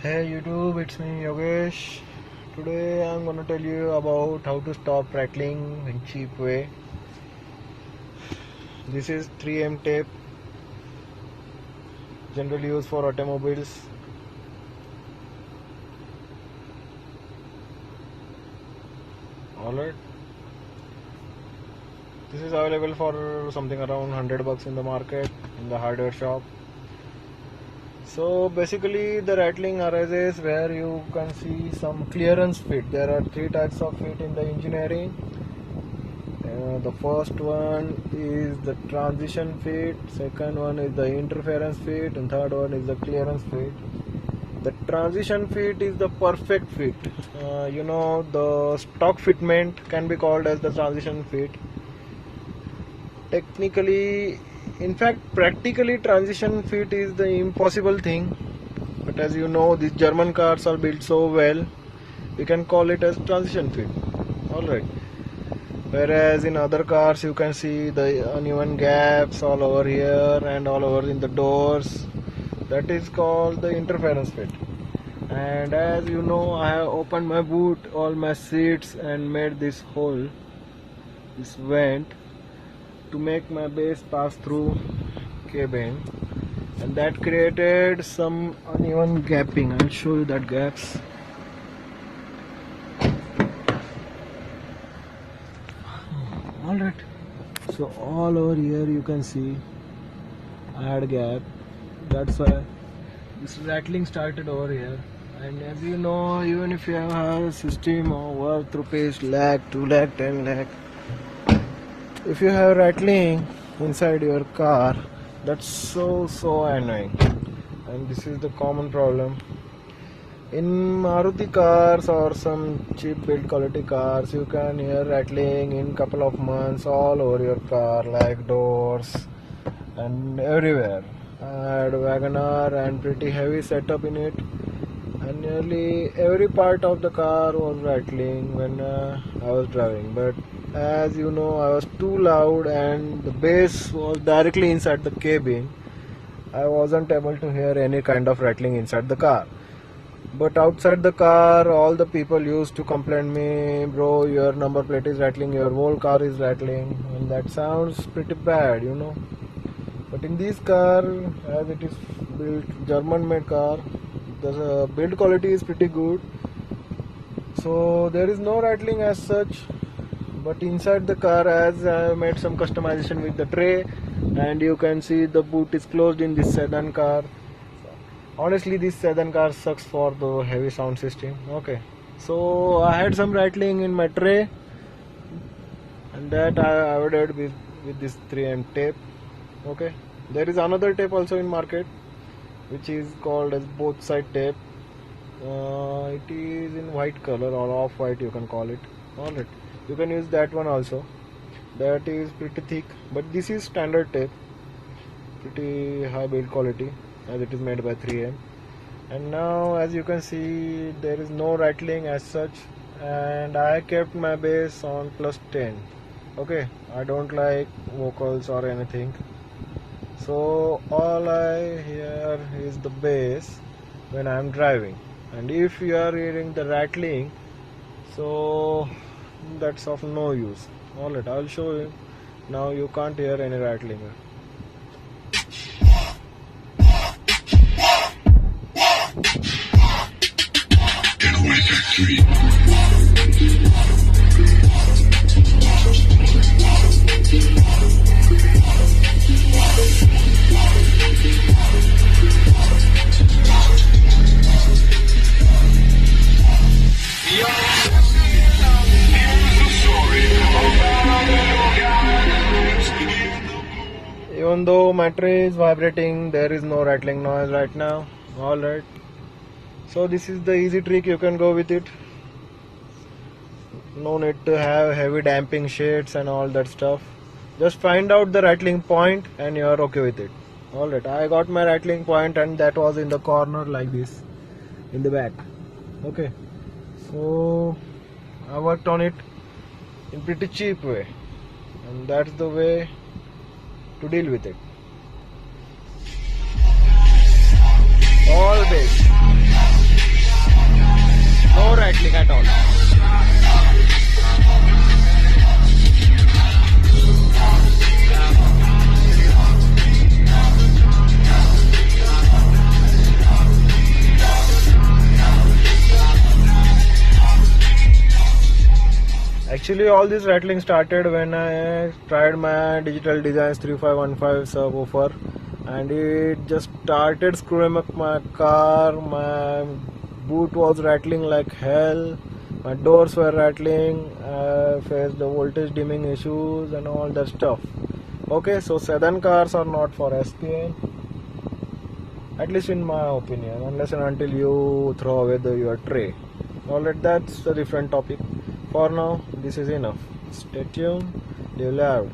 Hey YouTube, it's me Yogesh. Today I'm gonna tell you about how to stop rattling in cheap way. This is 3M tape, generally used for automobiles. Alright. This is available for something around $100 in the market in the hardware shop. So basically the rattling arises where you can see some clearance fit. There are three types of fit in the engineering. The first one is the transition fit, second one is the interference fit, and third one is the clearance fit. The transition fit is the perfect fit. The stock fitment can be called as the transition fit. Technically, in fact, practically transition fit is the impossible thing. But as you know, these German cars are built so well, we can call it as transition fit. Alright. Whereas in other cars you can see the uneven gaps all over here and all over in the doors. That is called the interference fit. And as you know, I have opened my boot, all my seats, and made this hole, this vent, to make my base pass through cabin, and that created some uneven gapping. I'll show you that gaps. Alright, so all over here you can see I had a gap. That's why this rattling started over here. And as you know, even if you have a system of worth rupees lakh, 2 lakh, 10 lakh, if you have rattling inside your car, that's so annoying. And this is the common problem in Maruti cars or some cheap build quality cars. You can hear rattling in couple of months all over your car, like doors and everywhere. I had Wagoner and pretty heavy setup in it, and nearly every part of the car was rattling when I was driving. But as you know, I was too loud and the bass was directly inside the cabin. I wasn't able to hear any kind of rattling inside the car. But outside the car, all the people used to complain me, bro, your number plate is rattling, your whole car is rattling, and that sounds pretty bad, you know. But in this car, as it is built German made car, the build quality is pretty good, so there is no rattling as such. But inside the car, as I have made some customization with the tray, and you can see the boot is closed in this sedan car. Honestly, this sedan car sucks for the heavy sound system. Okay, so I had some rattling in my tray, and that I avoided with this 3M tape. Okay, there is another tape also in market, which is called as both side tape. It is in white color or off white, you can call it. Alright, you can use that one also. That is pretty thick, but this is standard tape, pretty high build quality, as it is made by 3M. And now, as you can see, there is no rattling as such, and I kept my bass on +10. Okay, I don't like vocals or anything, so all I hear is the bass when I am driving. And if you are hearing the rattling, so that's of no use. Alright, I'll show you. Now you can't hear any rattling. Even though my tray is vibrating, there is no rattling noise right now. Alright, so this is the easy trick, you can go with it. No need to have heavy damping shades and all that stuff. Just find out the rattling point and you are okay with it. Alright, I got my rattling point, and that was in the corner like this, in the back. Okay, so I worked on it in pretty cheap way, and that's the way to deal with it. Always Actually, all this rattling started when I tried my Digital Designs 3515 subwoofer, and it just started screwing up my car. My boot was rattling like hell. My doors were rattling. I faced the voltage dimming issues and all that stuff. Okay, so sedan cars are not for SPN, at least in my opinion, unless and until you throw away your tray. Alright, that's a different topic. For now, this is enough. Stay tuned, live loud.